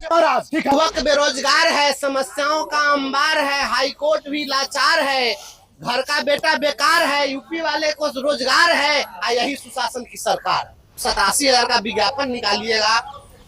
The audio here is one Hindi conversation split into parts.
युवक बेरोजगार है, समस्याओं का अंबार है, हाईकोर्ट भी लाचार है, घर का बेटा बेकार है, यूपी वाले को रोजगार है, यही सुशासन की सरकार। 87,000 का विज्ञापन निकालिएगा,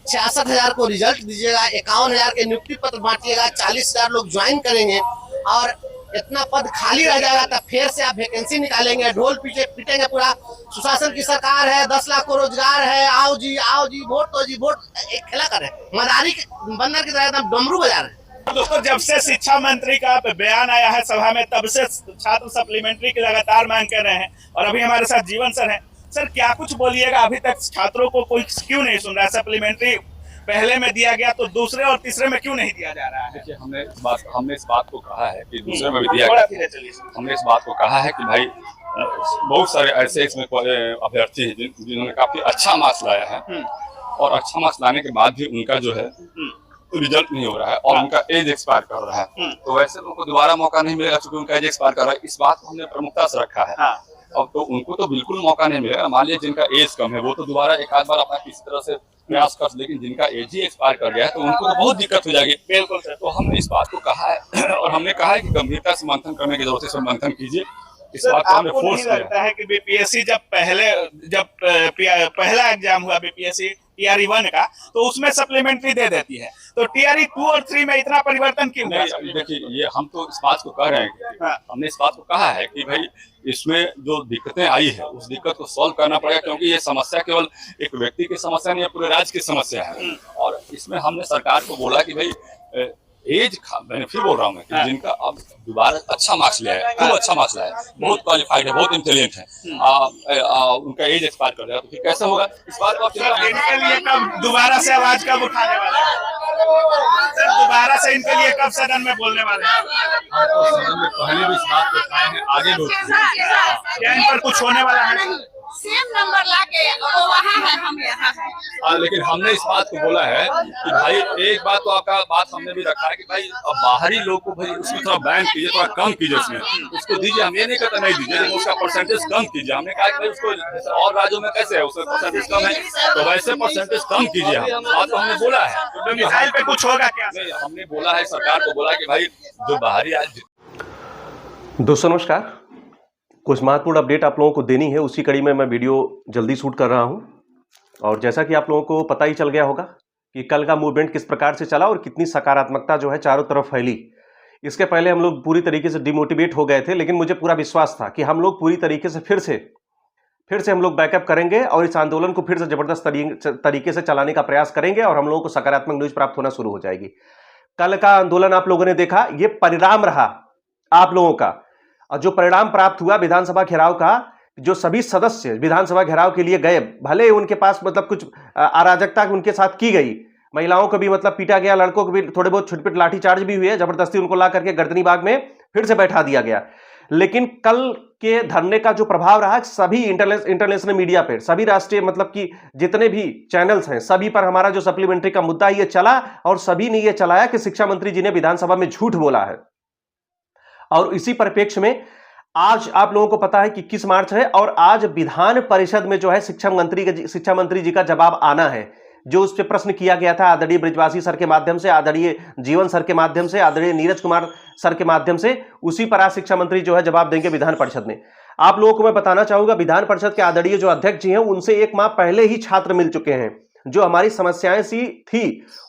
66,000 को रिजल्ट दीजिएगा, 51,000 के नियुक्ति पत्र बांटिएगा, 40,000 लोग ज्वाइन करेंगे और इतना पद खाली रह जाएगा तब फिर से आप वैकेंसी निकालेंगे, ढोल पीटेंगे पूरा सुशासन की सरकार है, 10 लाख को रोजगार है, आओ जी वोट तो जी वोट, एक खेला कर रहे हैं, मदारी बंदर की तरह एकदम डमरू बजा रहे हैं। दोस्तों, जब से शिक्षा मंत्री का बयान आया है सभा में तब से छात्र सप्लीमेंट्री की लगातार मांग कर रहे हैं और अभी हमारे साथ जीवन सर हैं। सर, क्या कुछ बोलिएगा, अभी तक छात्रों को कोई क्यों नहीं सुन रहा है? सप्लीमेंट्री पहले में दिया गया तो दूसरे और तीसरे में क्यों नहीं दिया जा रहा है? देखिए, हमने इस बात को कहा है कि दूसरे में भी दिया गया। हमने इस बात को कहा है कि भाई बहुत सारे ऐसे इसमें अभ्यर्थी हैं जिन्होंने काफी अच्छा मार्क्स लाया है और अच्छा मार्क्स लाने के बाद भी उनका जो है रिजल्ट नहीं हो रहा है और उनका एज एक्सपायर कर रहा है। तो वैसे लोगों को दोबारा मौका नहीं मिलेगा क्योंकि उनका एज एक्सपायर कर रहा है। इस बात को हमने प्रमुखता से रखा है। अब तो उनको तो बिल्कुल मौका नहीं मिलेगा। मान लीजिए जिनका एज कम है वो तो दोबारा एक आध बार अपना किसी तरह से प्रयास कर, लेकिन जिनका एज ही एक्सपायर कर गया है तो उनको तो बहुत दिक्कत हो जाएगी। बिल्कुल सर। तो हमने इस बात को कहा है और हमने कहा है कि गंभीरता से मंथन करने की जरूरत है, मंथन कीजिए। इस बात को हमने फोर्स किया। लगता है कि बीपीएससी जब पहला एग्जाम हुआ बीपीएससी TRE 1 का, तो उसमें सप्लीमेंट्री दे देती है, तो TRE 2 और 3 में इतना परिवर्तन क्यों? देखिए, ये हम तो इस बात को कह रहे हैं, हमने इस बात को कहा है कि भाई इसमें जो दिक्कतें आई है उस दिक्कत को सॉल्व करना पड़ेगा, क्योंकि ये समस्या केवल एक व्यक्ति की समस्या नहीं है, पूरे राज्य की समस्या है। और इसमें हमने सरकार को बोला कि भाई एज, मैंने फिर बोल रहा हूँ कि जिनका अब दोबारा अच्छा मार्क्स लिया है, खूब अच्छा मार्क्स लाया है, बहुत क्वालिफाइड है, बहुत इंटेलिजेंट है, उनका एज एक्सपायर कर जाएगा तो फिर कैसे होगा? इस बात को आप इनके लिए कब दोबारा से आवाज कब उठाने वाले हैं? सर, दोबारा से इनके लिए कब सदन में बोलने वाले हैं? सदन में पहले भी इस बात को उठाए हैं, आगे भी क्या इन पर कुछ होने वाला है? सेम नंबर लाके वो वहाँ है, हम यहाँ है। लेकिन हमने इस बात को बोला है कि भाई एक बात तो आपका बात हमने भी रखा है कि भाई अब बाहरी लोग को भाई उसमें थोड़ा बैन कीजिए, थोड़ा कम कीजिए, उसमें उसको दीजिए। हम ये नहीं कहते नहीं दीजिए, लेकिन उसका परसेंटेज कम कीजिए। हमने कहा कि भाई उसको और राज्यों में कैसे है, उसका परसेंटेज कम है तो वैसे परसेंटेज कम कीजिए। बात तो हमने बोला है। तो मिसाइल पे कुछ होगा क्या? हमने बोला है, सरकार को बोला कि भाई जो बाहरी दोस्तों नमस्कार। कुछ महत्वपूर्ण अपडेट आप लोगों को देनी है, उसी कड़ी में मैं वीडियो जल्दी शूट कर रहा हूं। और जैसा कि आप लोगों को पता ही चल गया होगा कि कल का मूवमेंट किस प्रकार से चला और कितनी सकारात्मकता जो है चारों तरफ फैली। इसके पहले हम लोग पूरी तरीके से डिमोटिवेट हो गए थे, लेकिन मुझे पूरा विश्वास था कि हम लोग पूरी तरीके से फिर से हम लोग बैकअप करेंगे और इस आंदोलन को फिर से जबरदस्त तरीके से चलाने का प्रयास करेंगे और हम लोगों को सकारात्मक न्यूज प्राप्त होना शुरू हो जाएगी। कल का आंदोलन आप लोगों ने देखा, ये परिणाम रहा आप लोगों का। और जो परिणाम प्राप्त हुआ विधानसभा घेराव का, जो सभी सदस्य विधानसभा घेराव के लिए गए, भले उनके पास मतलब कुछ अराजकता उनके साथ की गई, महिलाओं को भी मतलब पीटा गया, लड़कों को भी थोड़े बहुत छुटपुट लाठीचार्ज भी हुए, जबरदस्ती उनको ला करके गर्दनी बाग में फिर से बैठा दिया गया। लेकिन कल के धरने का जो प्रभाव रहा, सभी इंटरनेशनल मीडिया पर, सभी राष्ट्रीय मतलब कि जितने भी चैनल्स हैं, सभी पर हमारा जो सप्लीमेंट्री का मुद्दा ये चला और सभी ने ये चलाया कि शिक्षा मंत्री जी ने विधानसभा में झूठ बोला है। और इसी परिप्रेक्ष्य में आज आप लोगों को पता है कि 21 मार्च है और आज विधान परिषद में जो है शिक्षा मंत्री जी का जवाब आना है। जो उस पर प्रश्न किया गया था आदरणीय ब्रिजवासी सर के माध्यम से, आदरणीय जीवन सर के माध्यम से, आदरणीय नीरज कुमार सर के माध्यम से, उसी पर आज शिक्षा मंत्री जो है जवाब देंगे विधान परिषद में। आप लोगों को मैं बताना चाहूंगा, विधान परिषद के आदरणीय जो अध्यक्ष जी हैं उनसे 1 माह पहले ही छात्र मिल चुके हैं। जो हमारी समस्याएं सी थी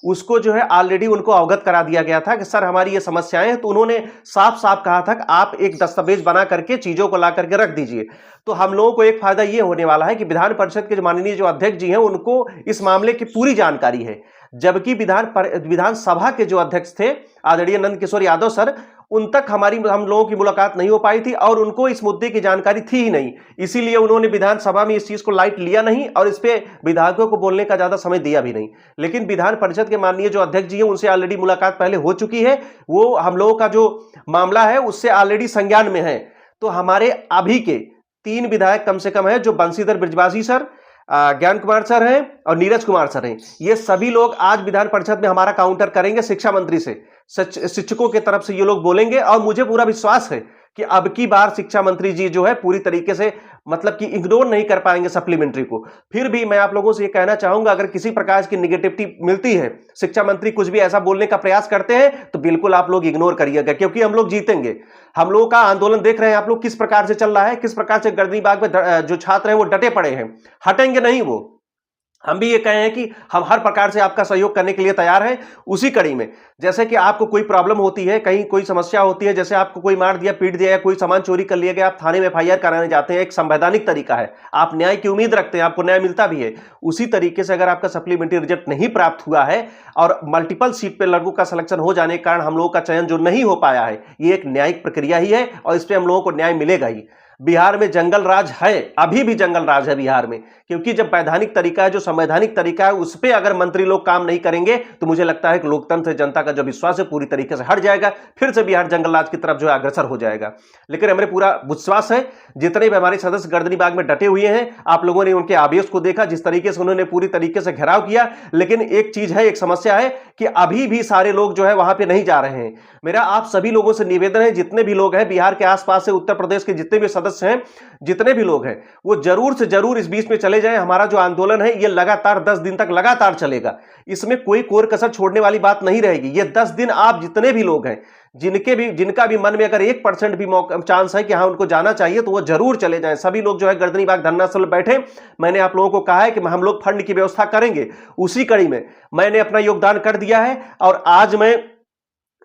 उसको जो है ऑलरेडी उनको अवगत करा दिया गया था कि सर हमारी ये समस्याएं हैं। तो उन्होंने साफ साफ कहा था कि आप एक दस्तावेज बना करके चीजों को ला करके रख दीजिए। तो हम लोगों को एक फायदा ये होने वाला है कि विधान परिषद के माननीय जो अध्यक्ष जी हैं उनको इस मामले की पूरी जानकारी है, जबकि विधानसभा के जो अध्यक्ष थे आदरणीय नंद किशोर यादव सर, उन तक हम लोगों की मुलाकात नहीं हो पाई थी और उनको इस मुद्दे की जानकारी थी ही नहीं। इसीलिए उन्होंने विधानसभा में इस चीज को लाइट लिया नहीं और इस पे विधायकों को बोलने का ज्यादा समय दिया भी नहीं। लेकिन विधान परिषद के माननीय जो अध्यक्ष जी हैं उनसे ऑलरेडी मुलाकात पहले हो चुकी है, वो हम लोगों का जो मामला है उससे ऑलरेडी संज्ञान में है। तो हमारे अभी के 3 विधायक कम से कम है, जो बंशीधर ब्रिजवासी सर, ज्ञान कुमार सर हैं और नीरज कुमार सर हैं, ये सभी लोग आज विधान परिषद में हमारा काउंटर करेंगे शिक्षा मंत्री से। शिक्षकों की तरफ से ये लोग बोलेंगे और मुझे पूरा विश्वास है कि अब की बार शिक्षा मंत्री जी जो है पूरी तरीके से मतलब कि इग्नोर नहीं कर पाएंगे सप्लीमेंट्री को। फिर भी मैं आप लोगों से ये कहना चाहूंगा, अगर किसी प्रकार की निगेटिविटी मिलती है, शिक्षा मंत्री कुछ भी ऐसा बोलने का प्रयास करते हैं, तो बिल्कुल आप लोग इग्नोर करिएगा, क्योंकि हम लोग जीतेंगे। हम लोगों का आंदोलन देख रहे हैं आप लोग किस प्रकार से चल रहा है, किस प्रकार से गर्दनी बाग में जो छात्र हैं वो डटे पड़े हैं, हटेंगे नहीं वो। हम भी ये कहे हैं कि हम हर प्रकार से आपका सहयोग करने के लिए तैयार हैं। उसी कड़ी में जैसे कि आपको कोई प्रॉब्लम होती है, कहीं कोई समस्या होती है, जैसे आपको कोई मार दिया, पीट दिया, या कोई सामान चोरी कर लिया गया, आप थाने में एफआईआर कराने जाते हैं, एक संवैधानिक तरीका है, आप न्याय की उम्मीद रखते हैं, आपको न्याय मिलता भी है। उसी तरीके से अगर आपका सप्लीमेंट्री रिजल्ट नहीं प्राप्त हुआ है और मल्टीपल सीट पे लड़कों का सिलेक्शन हो जाने के कारण हम लोगों का चयन जो नहीं हो पाया है, ये एक न्यायिक प्रक्रिया ही है और इस पर हम लोगों को न्याय मिलेगा ही। बिहार में जंगल राज है, अभी भी जंगल राज है बिहार में, क्योंकि जब वैधानिक तरीका है, जो संवैधानिक तरीका है, उस पर अगर मंत्री लोग काम नहीं करेंगे तो मुझे लगता है कि लोकतंत्र जनता का जो विश्वास है पूरी तरीके से हट जाएगा, फिर से बिहार जंगल राज की तरफ जो है अग्रसर हो जाएगा। लेकिन हमें पूरा विश्वास है, जितने भी हमारे सदस्य गर्दनी बाग में डटे हुए हैं, आप लोगों ने उनके आवेश को देखा, जिस तरीके से उन्होंने पूरी तरीके से घेराव किया। लेकिन एक चीज है, एक समस्या है कि अभी भी सारे लोग जो है वहां पे नहीं जा रहे हैं। मेरा आप सभी लोगों से निवेदन है, जितने भी लोग हैं बिहार के आसपास से, उत्तर प्रदेश के जितने भी सदस्य हैं, जितने भी लोग हैं, वो जरूर से जरूर इस बीच में चले जाएं। हमारा जो आंदोलन है ये लगातार 10 दिन तक लगातार चलेगा, इसमें कोई कोर कसर छोड़ने वाली बात नहीं रहेगी। ये 10 दिन आप जितने भी लोग हैं, जिनका भी मन में अगर 1% भी चांस है कि हाँ उनको जाना चाहिए, तो वो जरूर चले जाएं। सभी लोग जो है गर्दनी बाग धरना स्थल बैठे। मैंने आप लोगों को कहा है कि हम लोग फंड की व्यवस्था करेंगे, उसी कड़ी में मैंने अपना योगदान कर दिया है और आज मैं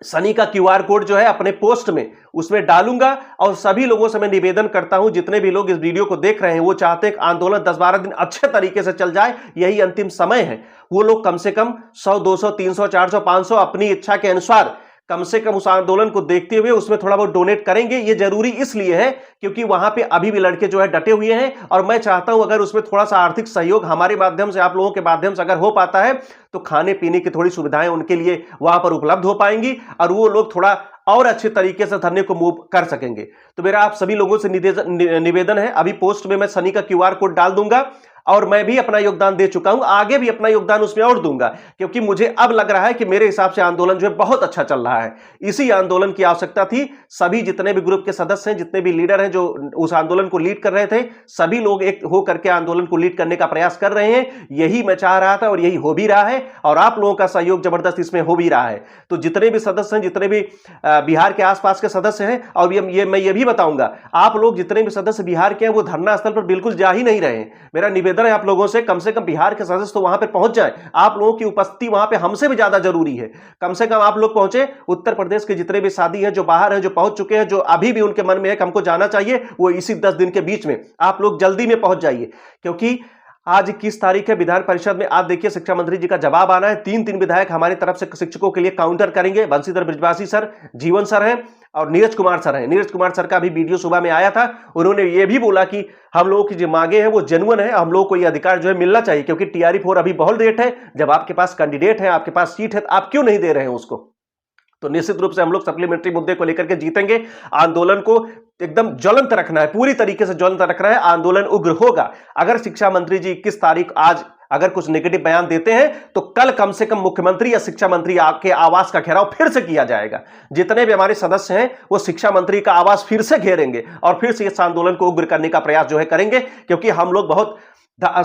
सनी का क्यूआर कोड जो है अपने पोस्ट में उसमें डालूंगा। और सभी लोगों से मैं निवेदन करता हूं, जितने भी लोग इस वीडियो को देख रहे हैं, वो चाहते हैं कि आंदोलन 10-12 दिन अच्छे तरीके से चल जाए, यही अंतिम समय है। वो लोग कम से कम 100, 200, 300, 400, 500 अपनी इच्छा के अनुसार कम से कम उस आंदोलन को देखते हुए उसमें थोड़ा बहुत डोनेट करेंगे। ये जरूरी इसलिए है क्योंकि वहां पे अभी भी लड़के जो है डटे हुए हैं, और मैं चाहता हूं अगर उसमें थोड़ा सा आर्थिक सहयोग हमारे माध्यम से, आप लोगों के माध्यम से अगर हो पाता है, तो खाने पीने की थोड़ी सुविधाएं उनके लिए वहां पर उपलब्ध हो पाएंगी और वो लोग थोड़ा और अच्छे तरीके से धरने को मूव कर सकेंगे। तो मेरा आप सभी लोगों से निवेदन है, अभी पोस्ट में मैं सनी का क्यूआर कोड डाल दूंगा और मैं भी अपना योगदान दे चुका हूं, आगे भी अपना योगदान उसमें और दूंगा, क्योंकि मुझे अब लग रहा है कि मेरे हिसाब से आंदोलन जो है बहुत अच्छा चल रहा है। इसी आंदोलन की आवश्यकता थी। सभी जितने भी ग्रुप के सदस्य हैं, जितने भी लीडर हैं जो उस आंदोलन को लीड कर रहे थे, सभी लोग एक होकर के आंदोलन को लीड करने का प्रयास कर रहे हैं। यही मैं चाह रहा था और यही हो भी रहा है, और आप लोगों का सहयोग जबरदस्त इसमें हो भी रहा है। तो जितने भी सदस्य हैं, जितने भी बिहार के आसपास के सदस्य हैं, और मैं ये भी बताऊंगा, आप लोग जितने भी सदस्य बिहार के हैं वो धरना स्थल पर बिल्कुल जा ही नहीं रहे। मेरा निवेदन है आप लोगों से, कम बिहार के सदस्य तो वहां पर पहुंच जाएं। आप लोगों की उपस्थिति वहां पे हमसे भी ज्यादा जरूरी है। कम से कम आप लोग पहुंचे। उत्तर प्रदेश के जितने भी साथी हैं, जो बाहर हैं, जो पहुंच चुके हैं, जो अभी भी उनके मन में है कि हमको जाना चाहिए, वो इसी 10 दिन के बीच में आप लोग जल्दी में पहुंच जाइए। क्योंकि आज 21 तारीख है, विधान परिषद में आज देखिए शिक्षा मंत्री जी का जवाब आना है। 3 विधायक हमारी तरफ से शिक्षकों के लिए काउंटर करेंगे। बंशीधर ब्रजवासी सर, जीवन सर हैं और नीरज कुमार सर हैं। नीरज कुमार सर का भी वीडियो सुबह में आया था, उन्होंने ये भी बोला कि हम लोगों की जो मांगे हैं वो जेन्युइन है, हम लोगों को ये अधिकार जो है मिलना चाहिए, क्योंकि TRE-4 अभी बहुत लेट है। जब आपके पास कैंडिडेट है, आपके पास सीट है, तो आप क्यों नहीं दे रहे हैं उसको? तो निश्चित रूप से हम लोग सप्लीमेंट्री मुद्दे को लेकर के जीतेंगे। आंदोलन को एकदम ज्वलंत रखना है, पूरी तरीके से ज्वलंत रखना है। आंदोलन उग्र होगा। अगर शिक्षा मंत्री जी 21 तारीख आज अगर कुछ नेगेटिव बयान देते हैं, तो कल कम से कम मुख्यमंत्री या शिक्षा मंत्री आपके आवास का घेराव फिर से किया जाएगा। जितने भी हमारे सदस्य हैं वो शिक्षा मंत्री का आवास फिर से घेरेंगे और फिर से इस आंदोलन को उग्र करने का प्रयास जो है करेंगे, क्योंकि हम लोग बहुत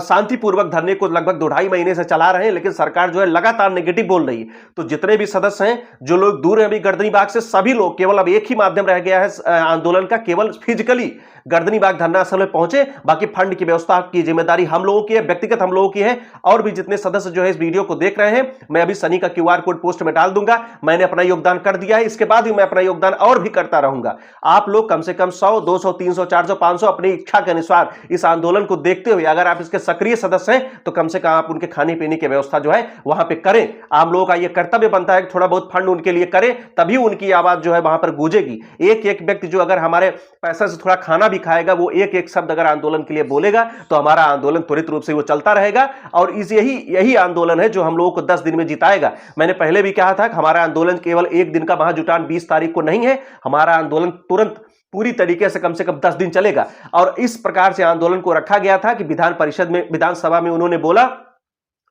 शांतिपूर्वक धरने को लगभग 2-2.5 महीने से चला रहे हैं, लेकिन सरकार जो है लगातार नेगेटिव बोल रही है। तो जितने भी सदस्य हैं, जो लोग दूर हैं अभी गर्दनी बाग से, सभी लोग, केवल अब एक ही माध्यम रह गया है आंदोलन का, केवल फिजिकली गर्दनी बाग धरना स्थल में पहुंचे। बाकी फंड की व्यवस्था की जिम्मेदारी हम लोगों की है, व्यक्तिगत हम लोगों की है। और भी जितने सदस्य जो है इस वीडियो को देख रहे हैं, मैं अभी सनी का क्यूआर कोड पोस्ट में डाल दूंगा। मैंने अपना योगदान कर दिया है, इसके बाद भी मैं अपना योगदान और भी करता रहूंगा। आप लोग कम से कम 100, 200, 300, 400, 500 अपनी इच्छा के अनुसार इस आंदोलन को देखते हुए, अगर आप इसके सक्रिय सदस्य हैं, तो कम से कम आप उनके खाने पीने की व्यवस्था जो है वहां पे करें। आम लोगों का यह कर्तव्य बनता है कि थोड़ा बहुत फंड उनके लिए करें, तभी उनकी आवाज जो है वहां पर गूंजेगी। एक एक व्यक्ति जो अगर हमारे पैसे से थोड़ा खाना भी खाएगा, वो एक एक शब्द अगर आंदोलन के लिए बोलेगा, तो हमारा आंदोलन त्वरित रूप से वो चलता रहेगा। और यही आंदोलन है जो हम लोगों को 10 दिन में जिताएगा। मैंने पहले भी कहा था कि हमारा आंदोलन केवल एक दिन का महाजुटान 20 तारीख को नहीं है। हमारा आंदोलन तुरंत पूरी तरीके से कम 10 दिन चलेगा। और इस प्रकार से आंदोलन को रखा गया था कि विधानसभा में उन्होंने बोला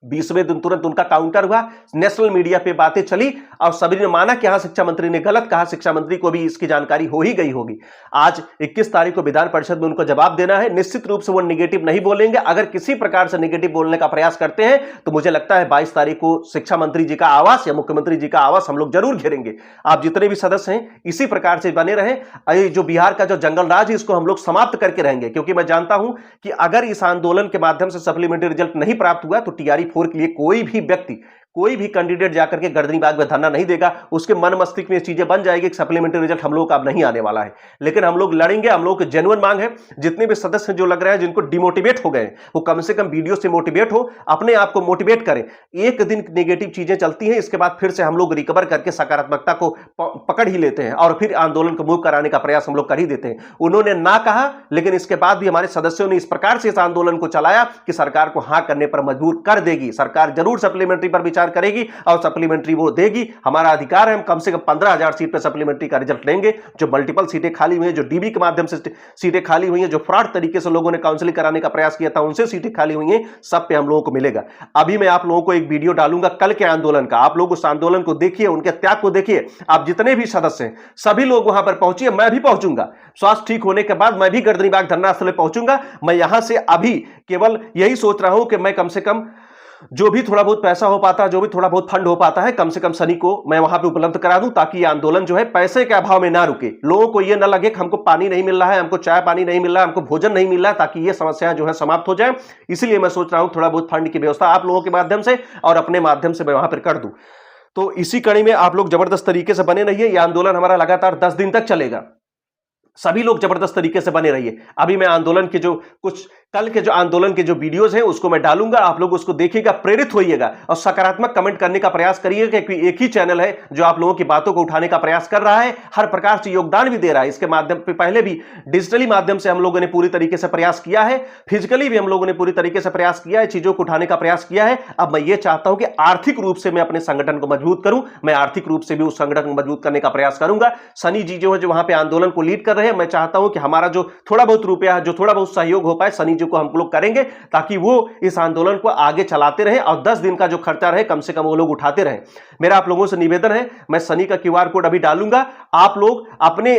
20वें दिन तुरंत उनका काउंटर हुआ, नेशनल मीडिया पे बातें चली और सभी ने माना कि हाँ शिक्षा मंत्री ने गलत कहा, शिक्षा मंत्री को भी इसकी जानकारी हो ही गई होगी। आज 21 तारीख को विधान परिषद में उनको जवाब देना है। निश्चित रूप से वो निगेटिव नहीं बोलेंगे। अगर किसी प्रकार से निगेटिव बोलने का प्रयास करते हैं तो मुझे लगता है 22 तारीख को शिक्षा मंत्री जी का आवास या मुख्यमंत्री जी का आवास हम लोग जरूर घेरेंगे। आप जितने भी सदस्य हैं इसी प्रकार से बने रहें। जो बिहार का जो जंगल राज है इसको हम लोग समाप्त करके रहेंगे, क्योंकि मैं जानता हूं कि अगर इस आंदोलन के माध्यम से सप्लीमेंट्री रिजल्ट नहीं प्राप्त हुआ तो टीआरई 4 के लिए कोई भी व्यक्ति, कोई भी कैंडिडेट जाकर के गर्दनीबाग में धरना नहीं देगा। उसके मन मस्तिष्क में ये चीजें बन जाएगी कि सप्लीमेंट्री रिजल्ट हम लोग का अब नहीं आने वाला है। लेकिन हम लोग लड़ेंगे, हम लोग की जेन्युइन मांग है। जितने भी सदस्य जो लग रहे हैं जिनको डिमोटिवेट हो गए वो कम से कम वीडियो से मोटिवेट हो, अपने आप को मोटिवेट करें। एक दिन नेगेटिव चीजें चलती हैं, इसके बाद फिर से हम लोग रिकवर करके सकारात्मकता को पकड़ ही लेते हैं और फिर आंदोलन को मूव कराने का प्रयास हम लोग कर ही देते हैं। उन्होंने ना कहा, लेकिन इसके बाद भी हमारे सदस्यों ने इस प्रकार से इस आंदोलन को चलाया कि सरकार को हाँ करने पर मजबूर कर देगी। सरकार जरूर सप्लीमेंट्री पर विचार करेगी और सप्लीमेंट्री वो देगी। हमारा अधिकार है, हम कम से कम 15,000 सीट पे सप्लीमेंट्री का रिजल्ट लेंगे। जो मल्टीपल सीटें खाली हुई हैं, जो डीबी के माध्यम से सीटें खाली हुई हैं, जो फ्रॉड तरीके से लोगों ने काउंसलिंग कराने का प्रयास किया था उनसे सीटें खाली हुई हैं, सब पे हम लोगों को मिलेगा। अभी मैं आप लोगों को एक वीडियो डालूंगा कल के आंदोलन का। आप लोग उस आंदोलन को देखिए, उनके त्याग को देखिए। आप जितने भी सदस्य हैं सभी लोग वहां पर पहुंचिए, मैं भी पहुंचूंगा। स्वास्थ्य ठीक होने के बाद मैं भी गर्दनीबाग धरना स्थल पहुंचूंगा। मैं यहां से अभी केवल यही सोच रहा हूं कि मैं कम से कम जो भी थोड़ा बहुत पैसा हो पाता है, जो भी थोड़ा बहुत फंड हो पाता है, कम से कम शनि को मैं वहां पे उपलब्ध करा दूं, ताकि ये आंदोलन जो है पैसे के अभाव में ना रुके। लोगों को ये ना लगे कि हमको पानी नहीं मिल रहा है, हमको चाय पानी नहीं मिल रहा है, हमको भोजन नहीं मिल रहा है, ताकि ये समस्या जो है समाप्त हो जाए। इसलिए मैं सोच रहा हूं थोड़ा बहुत फंड की व्यवस्था आप लोगों के माध्यम से और अपने माध्यम से मैं वहां पर कर दूं। तो इसी कड़ी में आप लोग जबरदस्त तरीके से बने रहिए। यह आंदोलन हमारा लगातार 10 दिन तक चलेगा। सभी लोग जबरदस्त तरीके से बने रहिए। अभी मैं आंदोलन के जो कुछ कल के जो आंदोलन के जो वीडियोस हैं उसको मैं डालूंगा, आप लोग उसको देखिएगा, प्रेरित होइएगा और सकारात्मक कमेंट करने का प्रयास करिएगा, क्योंकि एक ही चैनल है जो आप लोगों की बातों को उठाने का प्रयास कर रहा है, हर प्रकार से योगदान भी दे रहा है। इसके माध्यम पे पहले भी डिजिटली माध्यम से हम लोगों ने पूरी तरीके से प्रयास किया है, फिजिकली भी हम लोगों ने पूरी तरीके से प्रयास किया है, चीजों को उठाने का प्रयास किया है। अब मैं ये चाहता हूं कि आर्थिक रूप से मैं अपने संगठन को मजबूत करूं, मैं आर्थिक रूप से भी उस संगठन को मजबूत करने का प्रयास करूंगा। सनी जी जो है जो वहां पे आंदोलन को लीड कर रहे हैं, मैं चाहता हूं कि हमारा जो थोड़ा बहुत रुपया है, जो थोड़ा बहुत सहयोग हो पाए, सनी जी को हम लोग करेंगे, ताकि वो इस आंदोलन को आगे चलाते रहे और 10 दिन का जो खर्चा रहे कम से कम वो लोग उठाते रहे। मेरा आप लोगों से निवेदन है, मैं सनी का QR कोड अभी डालूंगा, आप लोग अपने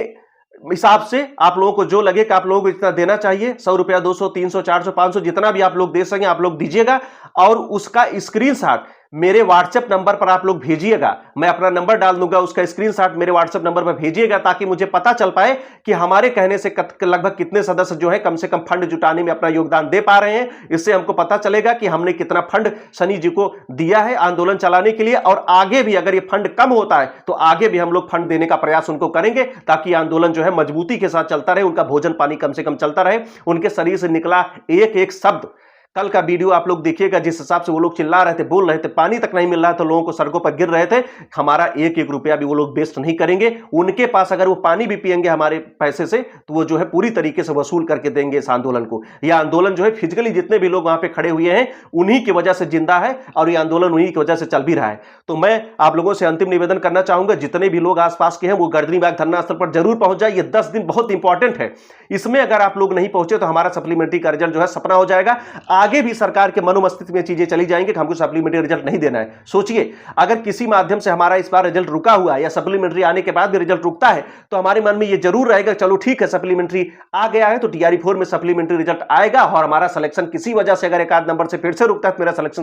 हिसाब से आप लोगों को जो लगे कि आप लोगों को इतना देना चाहिए, 100 रुपया, 200, 300, 400, 500, जितना भी आप लोग दे सकें आप लोग दीजिएगा और उसका स्क्रीनशॉट मेरे व्हाट्सएप नंबर पर आप लोग भेजिएगा। मैं अपना नंबर डाल दूंगा, उसका स्क्रीनशॉट मेरे व्हाट्सएप नंबर पर भेजिएगा, ताकि मुझे पता चल पाए कि हमारे कहने से लगभग कितने सदस्य जो है कम से कम फंड जुटाने में अपना योगदान दे पा रहे हैं। इससे हमको पता चलेगा कि हमने कितना फंड सनी जी को दिया है आंदोलन चलाने के लिए, और आगे भी अगर ये फंड कम होता है तो आगे भी हम लोग फंड देने का प्रयास उनको करेंगे, ताकि आंदोलन जो है मजबूती के साथ चलता रहे, उनका भोजन पानी कम से कम चलता रहे, उनके शरीर से निकला एक एक शब्द। कल का वीडियो आप लोग देखिएगा, जिस हिसाब से वो लोग चिल्ला रहे थे, बोल रहे थे, पानी तक नहीं मिल रहा था, लोगों को सड़कों पर गिर रहे थे। हमारा एक एक रुपया भी वो लोग वेस्ट नहीं करेंगे। उनके पास अगर वो पानी भी पिएंगे हमारे पैसे से तो वो जो है पूरी तरीके से वसूल करके देंगे इस आंदोलन को। यह आंदोलन जो है फिजिकली जितने भी लोग वहां पे खड़े हुए हैं उन्हीं की वजह से जिंदा है और यह आंदोलन उन्हीं की वजह से चल भी रहा है। तो मैं आप लोगों से अंतिम निवेदन करना चाहूंगा, जितने भी लोग आसपास के हैं वो गर्दनीबाग धरना स्थल पर जरूर पहुंच जाए। ये 10 दिन बहुत इंपॉर्टेंट है, इसमें अगर आप लोग नहीं पहुंचे तो हमारा सप्लीमेंट्री का रिजल्ट जो है सपना हो जाएगा। आगे भी सरकार मनोमस्तिष्क में चीजें चली जाएंगी कि हमको सप्लीमेंट्री रिजल्ट नहीं देना है। सोचिए, अगर किसी माध्यम से हमारा इस बार रिजल्ट रुका हुआ है या सप्लीमेंट्री आने के बाद भी रिजल्ट रुकता है तो हमारे मन में यह जरूर रहेगा, चलो ठीक है सप्लीमेंट्री आ गया है तो टीआरई 4 में सप्लीमेंट्री रिजल्ट आएगा और हमारा सिलेक्शन किसी वजह से अगर एक आध नंबर से फिर से रुकता है तो मेरा सिलेक्शन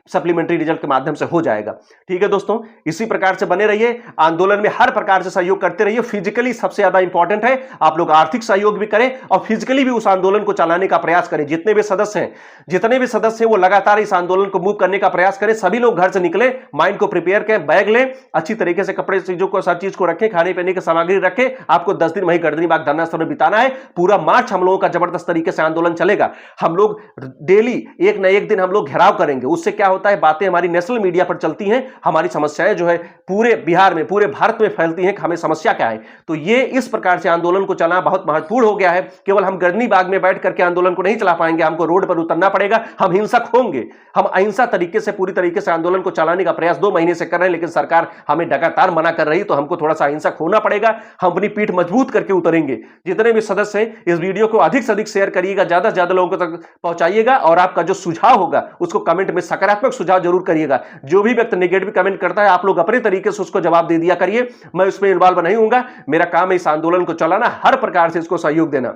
सप्लीमेंट्री रिजल्ट के माध्यम से हो जाएगा। ठीक है दोस्तों, इसी प्रकार से बने रहिए, आंदोलन में हर प्रकार से सहयोग करते रहिए। फिजिकली सबसे ज्यादा इंपॉर्टेंट है, आप लोग आर्थिक सहयोग भी करें और फिजिकली भी उस आंदोलन को चलाने का प्रयास करें। जितने भी सदस्य हैं वो लगातार इस आंदोलन को मूव करने का प्रयास करें। सभी लोग घर से निकले, माइंड को प्रिपेयर करें, बैग लें, अच्छी तरीके से कपड़े चीजों को हर चीज को रखें, खाने पीने की सामग्री रखें। आपको 10 दिन वहीं गर्दनीबाग धरना स्थल में बिताना है। पूरा मार्च हम लोगों का जबरदस्त तरीके से आंदोलन चलेगा। हम लोग डेली एक न एक दिन हम लोग घेराव करेंगे। उससे क्या होता है, बातें हमारी नेशनल मीडिया पर चलती हैं, हमारी समस्याएं जो है पूरे बिहार में, पूरे भारत में फैलती हैं कि हमें समस्या क्या है। तो ये इस प्रकार से आंदोलन को चलाना बहुत महत्वपूर्ण हो गया है। केवल हम गर्दनीबाग में बैठ करके आंदोलन को नहीं चला पाएंगे, हमको रोड पर पर उतरना पड़ेगा। हम हिंसक होंगे, हम अहिंसा तरीके से पूरी तरीके से आंदोलन को चलाने का प्रयास 2 महीने से कर रहे हैं, लेकिन सरकार हमें लगातार मना कर रही, तो हमको थोड़ा सा अहिंसक होना पड़ेगा। हम अपनी पीठ मजबूत करके उतरेंगे। जितने भी सदस्य हैं इस वीडियो को अधिक से अधिक शेयर करिएगा, ज्यादा से ज्यादा लोगों तक पहुंचाइएगा, और आपका जो सुझाव होगा उसको कमेंट में सकारात्मक सुझाव जरूर करिएगा। जो भी व्यक्ति नेगेटिव कमेंट करता है, आप लोग अपने तरीके से उसको जवाब दे दिया करिए। मैं उसमें इन्वॉल्व नहीं हूंगा, मेरा काम है इस आंदोलन को चलाना, हर प्रकार से इसको सहयोग देना।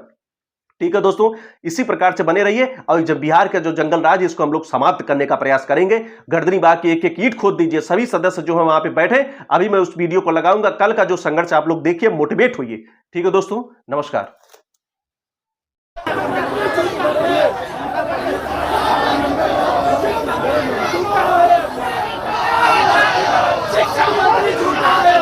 ठीक है दोस्तों, इसी प्रकार से बने रहिए, और जब बिहार का जो जंगल राज इसको हम लोग समाप्त करने का प्रयास करेंगे। गर्दनी बाग की एक एक ईंट खोद दीजिए, सभी सदस्य जो है वहां पे बैठे। अभी मैं उस वीडियो को लगाऊंगा, कल का जो संघर्ष आप लोग देखिए, मोटिवेट होइए। ठीक है दोस्तों, नमस्कार। शिक्षा मंत्री झूठा है।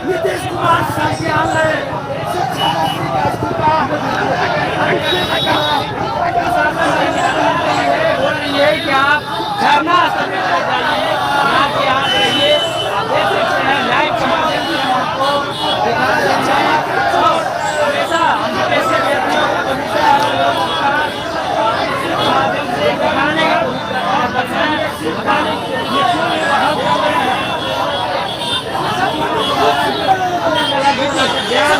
नीतीश कुमार संज्ञालय शिक्षा मंत्री का इस्तीफा बोल रही है कि आप धरना स्थल पर जाइए, यहाँ के यहाँ रहिए। आप देख सकते हैं लाइव के माध्यम से हम आपको दिखा सकते हैं, और हमेशा हम ऐसे व्यक्तियों को हमेशा माध्यम से दिखाने का बताने के लिए बहुत ज्ञान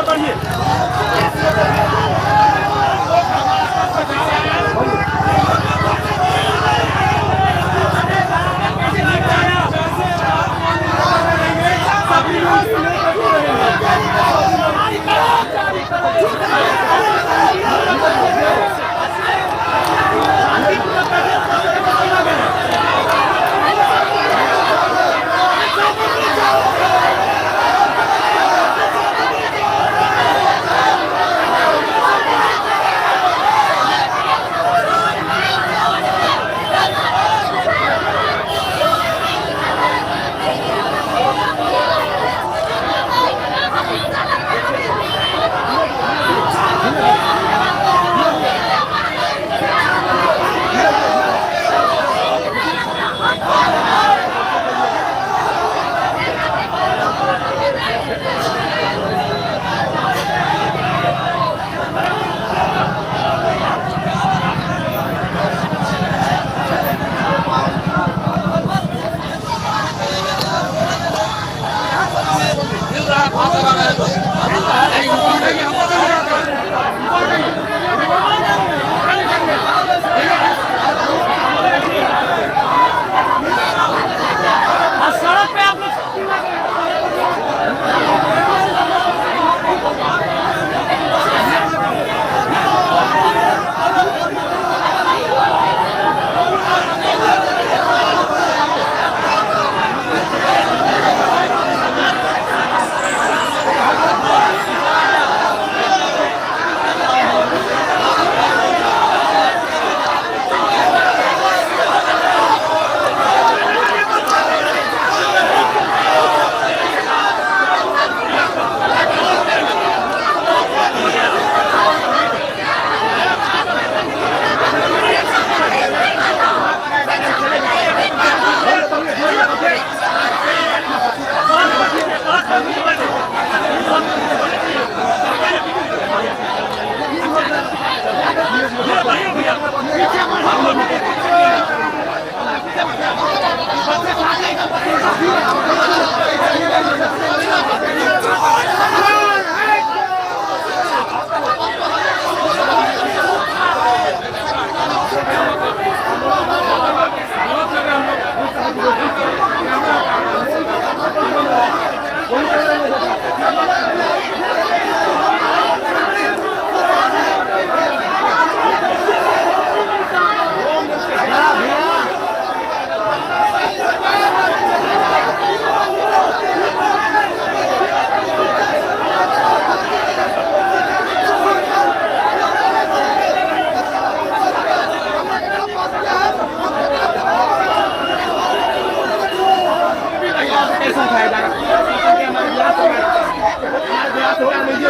बढ़िए। सड़क पे आप लोग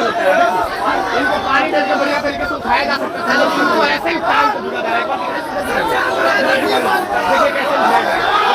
इनको पानी डाल के बढ़िया तरीके से उठाया जा सकता है, लेकिन इनको ऐसे ही टांग को जुड़ा जा रहा है। देखिए कैसे उठाया